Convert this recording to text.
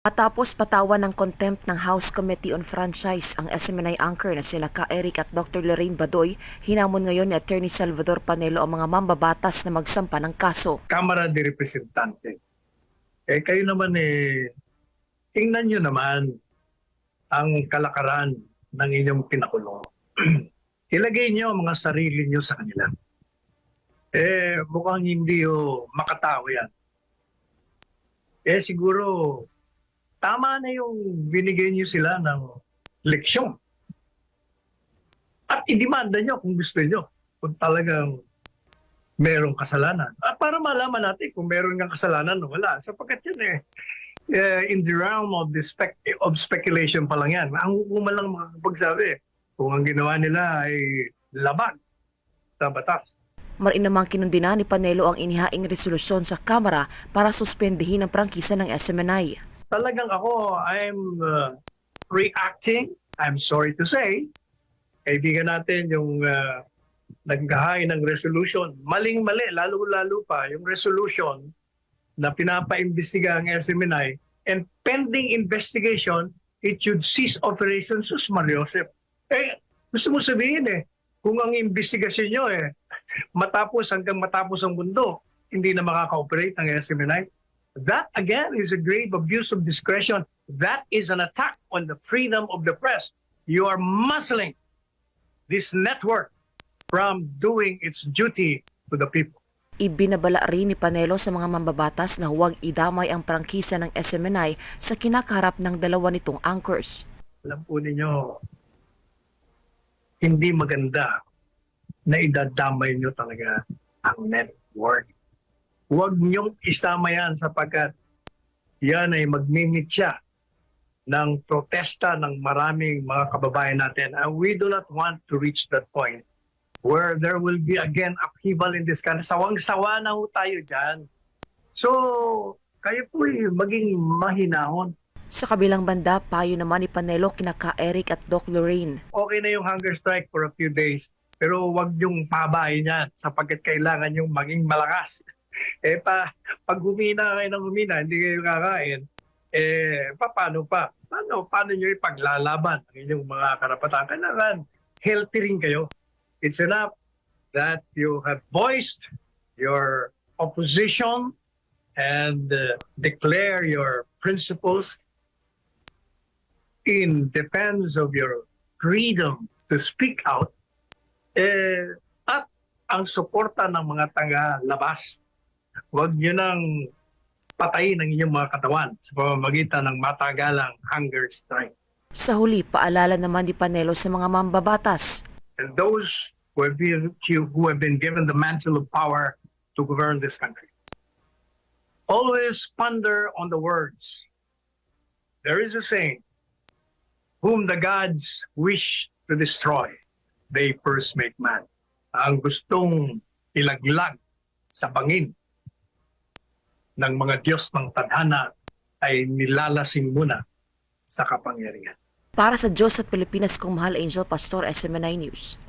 Matapos patawan ng contempt ng House Committee on Franchise ang SMNI anchor na sina Ka Eric at Dr. Lorraine Badoy, hinamon ngayon ni Attorney Salvador Panelo ang mga mambabatas na magsampa ng kaso. Kamara de Representante. Kayo naman tingnan nyo naman ang kalakaran ng inyong pinakulong. Ilagay nyo ang mga sarili nyo sa kanila. Mukhang hindi makatao yan. Siguro, tama na yung binigay nyo sila ng leksyon. At idemanda nyo kung gusto nyo. Kung talagang merong kasalanan. At para malaman natin kung meron ng kasalanan o wala. Sapagkat yun in the realm of speculation pa lang yan. Ang hukuman lang makakapagsabi kung ang ginawa nila ay labag sa batas. Marin namang kinundina ni Panelo ang inihaing resolusyon sa Kamara para suspendihin ang prangkisa ng SMNI. Talagang ako, I'm reacting, I'm sorry to say, kaibigan natin yung naghahain ng resolution. Maling-mali, lalo-lalo pa, yung resolution na pinapaimbestiga ang SMNI and pending investigation, it should cease operation sus Mariosep. Gusto mo sabihin kung ang investigasyon nyo hanggang matapos ang mundo, hindi na makaka-operate ang SMNI. That again is a grave abuse of discretion. That is an attack on the freedom of the press. You are muzzling this network from doing its duty to the people. Ibinabala rin ni Panelo sa mga mambabatas na huwag idamay ang prangkisa ng SMNI sa kinakaharap ng dalawa nitong anchors. Alam po ninyo, hindi maganda na idadamay nyo talaga ang network. Huwag nyong isama yan sapagkat yan ay magmimitsya ng protesta ng maraming mga kababayan natin. And we do not want to reach that point where there will be again upheaval in this country. Sawang-sawa na ho tayo dyan. So, kayo po maging mahinahon. Sa kabilang banda, payo naman ni Panelo kina Ka Eric at Doc Lorraine. Okay na yung hunger strike for a few days, pero wag yung pabayin yan sapagkat kailangan yung maging malakas. Pag humina kayo ng humina, hindi kayo kakain, paano pa? Paano nyo ipaglalaban ang inyong mga karapatan? Kailangan healthy rin kayo. It's enough that you have voiced your opposition and declare your principles in defense of your freedom to speak out, at ang suporta ng mga taga-labas. Huwag nyo nang patayin ang inyong mga katawan sa pamamagitan ng matagalang hunger strike. Sa huli, paalala naman ni Panelo sa mga mambabatas. And those who have been given the mantle of power to govern this country, always ponder on the words. There is a saying, whom the gods wish to destroy, they first make man. Ang gustong ilaglag sa bangin ng mga Diyos ng tadhana ay nilalasing muna sa kapangyarihan. Para sa Diyos at Pilipinas kong mahal, Angel Pastor, SMNI News.